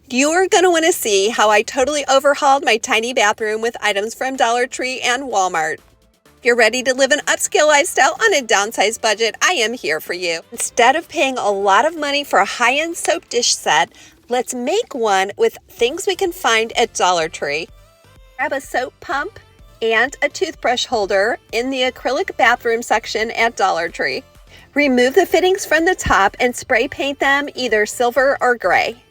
You're going to want to see how I totally overhauled my tiny bathroom with items from Dollar Tree and Walmart. If you're ready to live an upscale lifestyle on a downsized budget, I am here for you. Instead of paying a lot of money for a high-end soap dish set, let's make one with things we can find at Dollar Tree. Grab a soap pump and a toothbrush holder in the acrylic bathroom section at Dollar Tree. Remove the fittings from the top and spray paint them either silver or gray.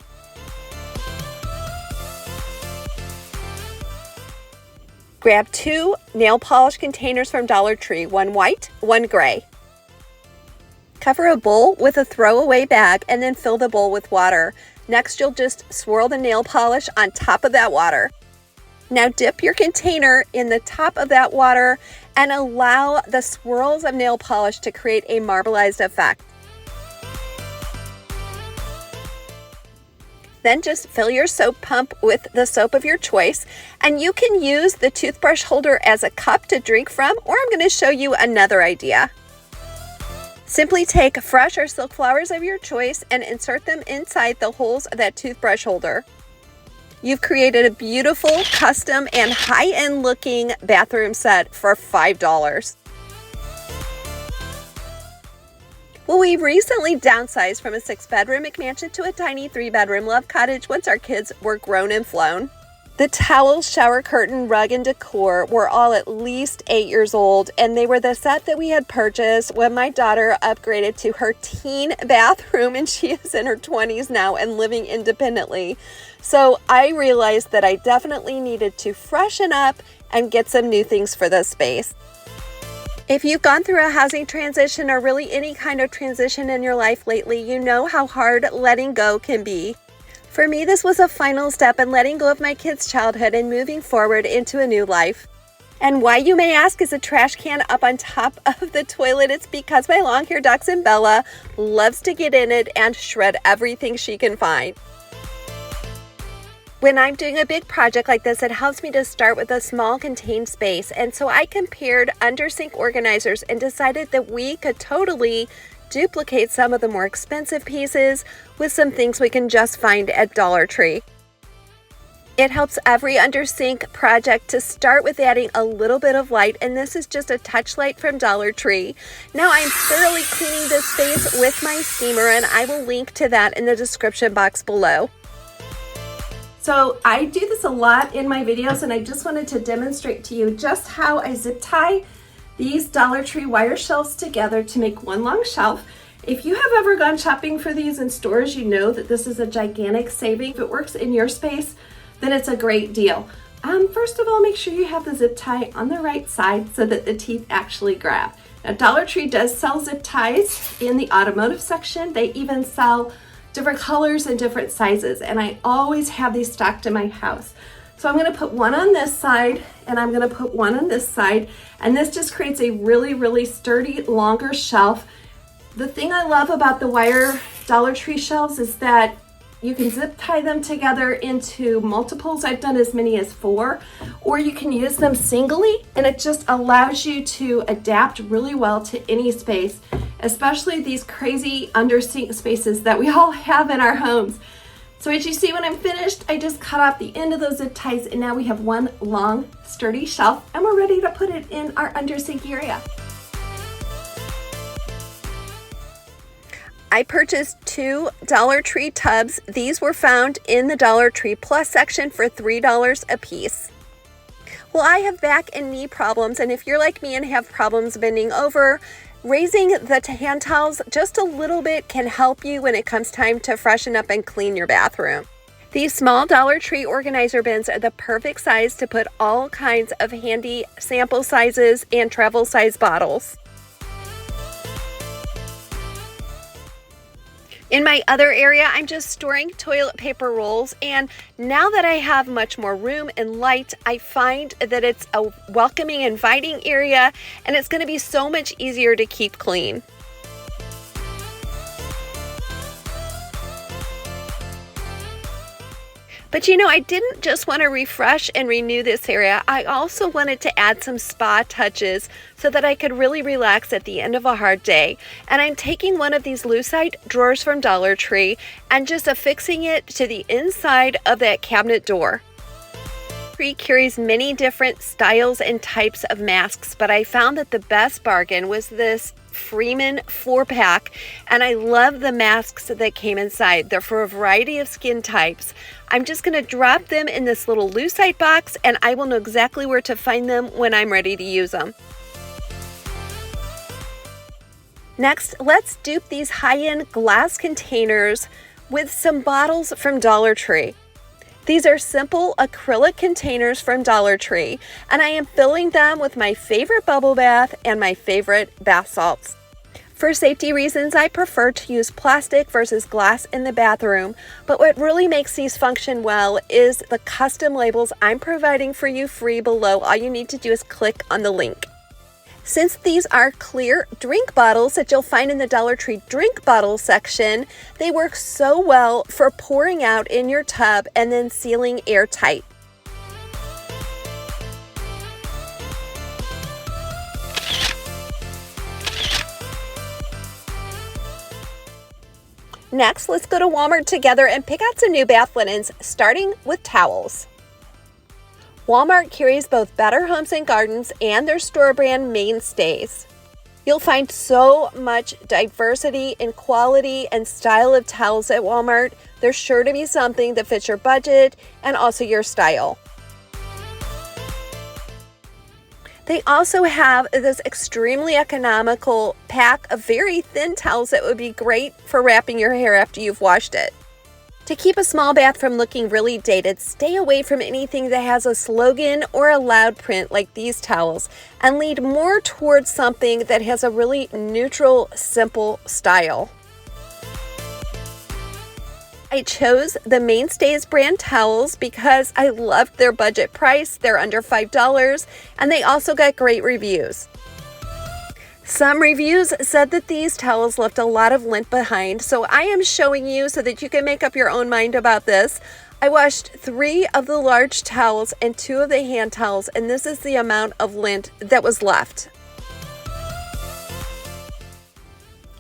Grab 2 nail polish containers from Dollar Tree, one white, one gray. Cover a bowl with a throwaway bag and then fill the bowl with water. Next, you'll just swirl the nail polish on top of that water. Now dip your container in the top of that water and allow the swirls of nail polish to create a marbleized effect. Then just fill your soap pump with the soap of your choice, and you can use the toothbrush holder as a cup to drink from, or I'm going to show you another idea. Simply take fresh or silk flowers of your choice and insert them inside the holes of that toothbrush holder. You've created a beautiful, custom, and high-end looking bathroom set for $5. Well, we recently downsized from a 6-bedroom McMansion to a tiny 3-bedroom love cottage once our kids were grown and flown. The towels, shower curtain, rug, and decor were all at least 8 years old, and they were the set that we had purchased when my daughter upgraded to her teen bathroom, and she is in her 20s now and living independently. So I realized that I definitely needed to freshen up and get some new things for this space. If you've gone through a housing transition or really any kind of transition in your life lately, you know how hard letting go can be. For me, this was a final step in letting go of my kids' childhood and moving forward into a new life. And why, you may ask, is a trash can up on top of the toilet? It's because my long-haired dachshund Bella loves to get in it and shred everything she can find. When I'm doing a big project like this, it helps me to start with a small contained space. And so I compared under-sink organizers and decided that we could totally duplicate some of the more expensive pieces with some things we can just find at Dollar Tree. It helps every under-sink project to start with adding a little bit of light, and this is just a touch light from Dollar Tree. Now I'm thoroughly cleaning this space with my steamer, and I will link to that in the description box below. So I do this a lot in my videos, and I just wanted to demonstrate to you just how I zip tie these Dollar Tree wire shelves together to make one long shelf. If you have ever gone shopping for these in stores, you know that this is a gigantic saving. If it works in your space, then it's a great deal. First of all, make sure you have the zip tie on the right side so that the teeth actually grab. Now, Dollar Tree does sell zip ties in the automotive section. They even sell different colors and different sizes, and I always have these stocked in my house. So I'm going to put one on this side and I'm going to put one on this side, and this just creates a really sturdy, longer shelf. The thing I love about the wire Dollar Tree shelves is that you can zip tie them together into multiples. I've done as many as 4, or you can use them singly, and it just allows you to adapt really well to any space, especially these crazy under-sink spaces that we all have in our homes. So as you see, when I'm finished, I just cut off the end of those zip ties, and now we have one long, sturdy shelf, and we're ready to put it in our under-sink area. I purchased 2 Dollar Tree tubs. These were found in the Dollar Tree Plus section for $3 a piece. Well, I have back and knee problems, and if you're like me and have problems bending over, raising the hand towels just a little bit can help you when it comes time to freshen up and clean your bathroom. These small Dollar Tree organizer bins are the perfect size to put all kinds of handy sample sizes and travel size bottles. In my other area, I'm just storing toilet paper rolls, and now that I have much more room and light, I find that it's a welcoming, inviting area, and it's going to be so much easier to keep clean. But you know, I didn't just want to refresh and renew this area. I also wanted to add some spa touches so that I could really relax at the end of a hard day. And I'm taking one of these lucite drawers from Dollar Tree and just affixing it to the inside of that cabinet door. Tree carries many different styles and types of masks, but I found that the best bargain was this Freeman floor pack, and I love the masks that came inside. They're for a variety of skin types. I'm just going to drop them in this little lucite box, and I will know exactly where to find them when I'm ready to use them. Next, let's dupe these high-end glass containers with some bottles from Dollar Tree. These are simple acrylic containers from Dollar Tree, and I am filling them with my favorite bubble bath and my favorite bath salts. For safety reasons, I prefer to use plastic versus glass in the bathroom, but what really makes these function well is the custom labels I'm providing for you free below. All you need to do is click on the link. Since these are clear drink bottles that you'll find in the Dollar Tree drink bottle section, they work so well for pouring out in your tub and then sealing airtight. Next, let's go to Walmart together and pick out some new bath linens, starting with towels. Walmart carries both Better Homes and Gardens and their store brand mainstays. You'll find so much diversity in quality and style of towels at Walmart. There's sure to be something that fits your budget and also your style. They also have this extremely economical pack of very thin towels that would be great for wrapping your hair after you've washed it. To keep a small bath from looking really dated, stay away from anything that has a slogan or a loud print like these towels, and lead more towards something that has a really neutral, simple style. I chose the Mainstays brand towels because I loved their budget price. They're under $5, and they also got great reviews. Some reviews said that these towels left a lot of lint behind, so I am showing you so that you can make up your own mind about this. I washed 3 of the large towels and 2 of the hand towels, and this is the amount of lint that was left.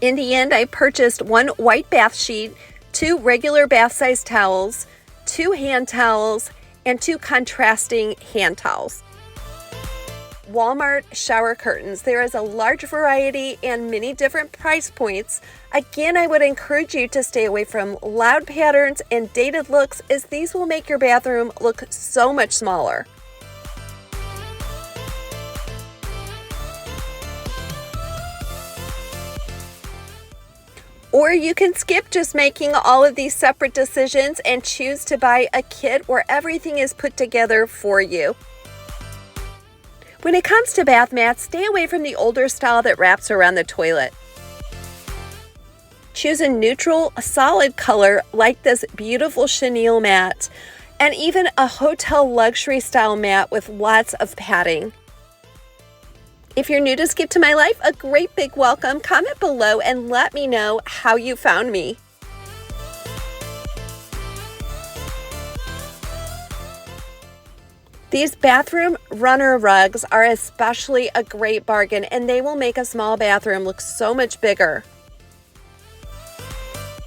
In the end, I purchased 1 white bath sheet, 2 regular bath-size towels, 2 hand towels, and 2 contrasting hand towels. Walmart shower curtains. There is a large variety and many different price points. Again, I would encourage you to stay away from loud patterns and dated looks, as these will make your bathroom look so much smaller. Or you can skip just making all of these separate decisions and choose to buy a kit where everything is put together for you. When it comes to bath mats, stay away from the older style that wraps around the toilet. Choose a neutral, solid color like this beautiful chenille mat, and even a hotel luxury style mat with lots of padding. If you're new to Skip to My Life, a great big welcome. Comment below and let me know how you found me. These bathroom runner rugs are especially a great bargain, and they will make a small bathroom look so much bigger.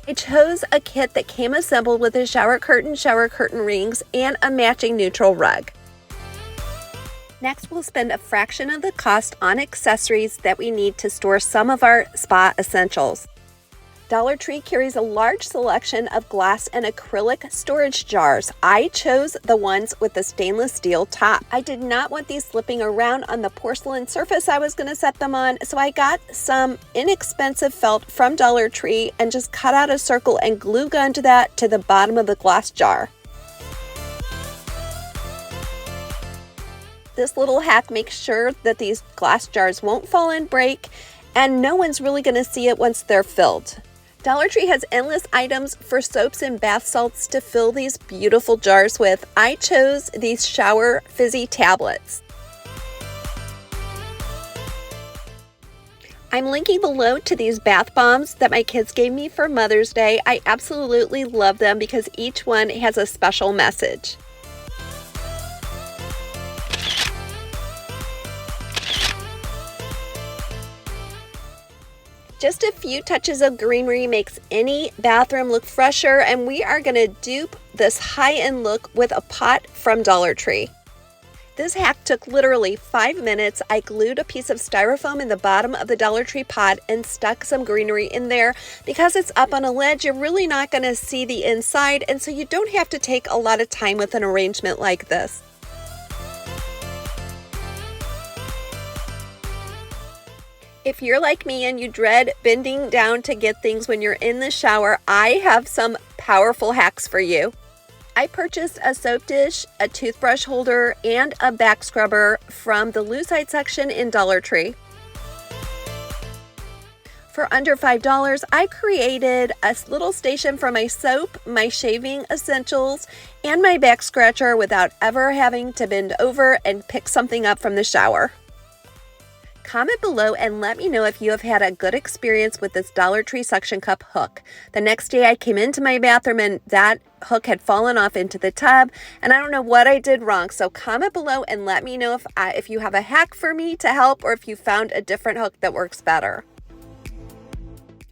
I chose a kit that came assembled with a shower curtain rings, and a matching neutral rug. Next, we'll spend a fraction of the cost on accessories that we need to store some of our spa essentials. Dollar Tree carries a large selection of glass and acrylic storage jars. I chose the ones with the stainless steel top. I did not want these slipping around on the porcelain surface I was going to set them on, so I got some inexpensive felt from Dollar Tree and just cut out a circle and glue gunned that to the bottom of the glass jar. This little hack makes sure that these glass jars won't fall and break, and no one's really going to see it once they're filled. Dollar Tree has endless items for soaps and bath salts to fill these beautiful jars with. I chose these shower fizzy tablets. I'm linking below to these bath bombs that my kids gave me for Mother's Day. I absolutely love them because each one has a special message. Just a few touches of greenery makes any bathroom look fresher, and we are going to dupe this high-end look with a pot from Dollar Tree. This hack took literally 5 minutes. I glued a piece of styrofoam in the bottom of the Dollar Tree pot and stuck some greenery in there. Because it's up on a ledge, you're really not going to see the inside, and so you don't have to take a lot of time with an arrangement like this. If you're like me and you dread bending down to get things when you're in the shower, I have some powerful hacks for you. I purchased a soap dish, a toothbrush holder, and a back scrubber from the Lucite section in Dollar Tree. For under $5, I created a little station for my soap, my shaving essentials, and my back scratcher without ever having to bend over and pick something up from the shower. Comment below and let me know if you have had a good experience with this Dollar Tree suction cup hook. The next day I came into my bathroom and that hook had fallen off into the tub, and I don't know what I did wrong. So comment below and let me know if you have a hack for me to help or if you found a different hook that works better.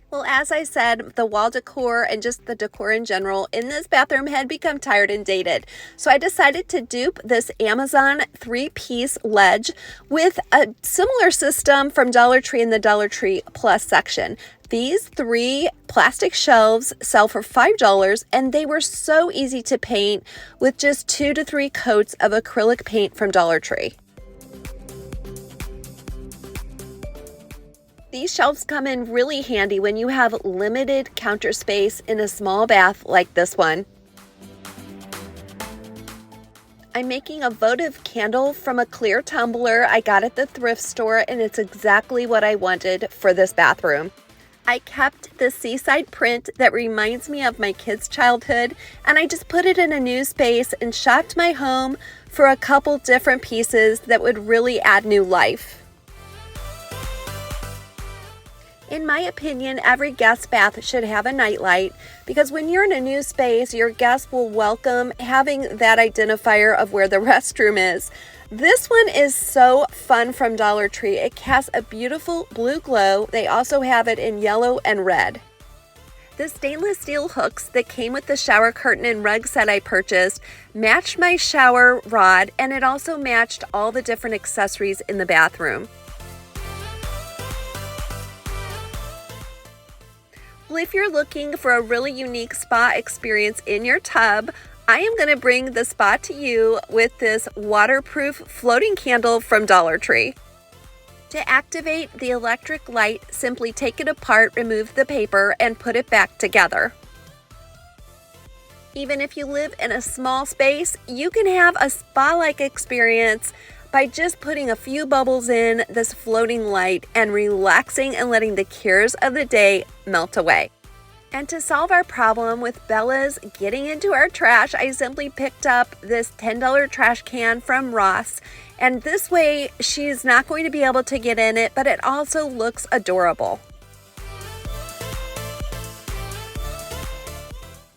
Well, as I said, the wall decor and just the decor in general in this bathroom had become tired and dated. So I decided to dupe this Amazon 3-piece ledge with a similar system from Dollar Tree in the Dollar Tree Plus section. These 3 plastic shelves sell for $5, and they were so easy to paint with just 2 to 3 coats of acrylic paint from Dollar Tree. These shelves come in really handy when you have limited counter space in a small bath like this one. I'm making a votive candle from a clear tumbler I got at the thrift store, and it's exactly what I wanted for this bathroom. I kept the seaside print that reminds me of my kids' childhood, and I just put it in a new space and shopped my home for a couple different pieces that would really add new life. In my opinion, every guest bath should have a nightlight because when you're in a new space, your guests will welcome having that identifier of where the restroom is. This one is so fun from Dollar Tree. It casts a beautiful blue glow. They also have it in yellow and red. The stainless steel hooks that came with the shower curtain and rug set I purchased matched my shower rod, and it also matched all the different accessories in the bathroom. Well, if you're looking for a really unique spa experience in your tub, I am going to bring the spa to you with this waterproof floating candle from Dollar Tree. To activate the electric light, simply take it apart, remove the paper, and put it back together. Even if you live in a small space, you can have a spa-like experience by just putting a few bubbles in this floating light and relaxing and letting the cares of the day melt away. And to solve our problem with Bella's getting into our trash, I simply picked up this $10 trash can from Ross. And this way, she's not going to be able to get in it, but it also looks adorable.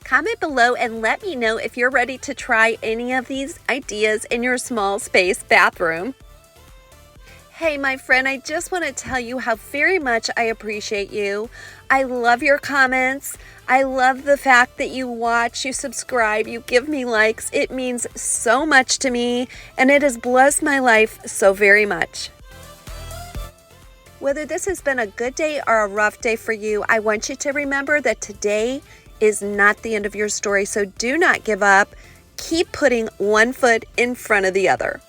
Comment below and let me know if you're ready to try any of these ideas in your small space bathroom. Hey, my friend, I just want to tell you how very much I appreciate you. I love your comments. I love the fact that you watch, you subscribe, you give me likes. It means so much to me, and it has blessed my life so very much. Whether this has been a good day or a rough day for you, I want you to remember that today is not the end of your story, so do not give up. Keep putting one foot in front of the other.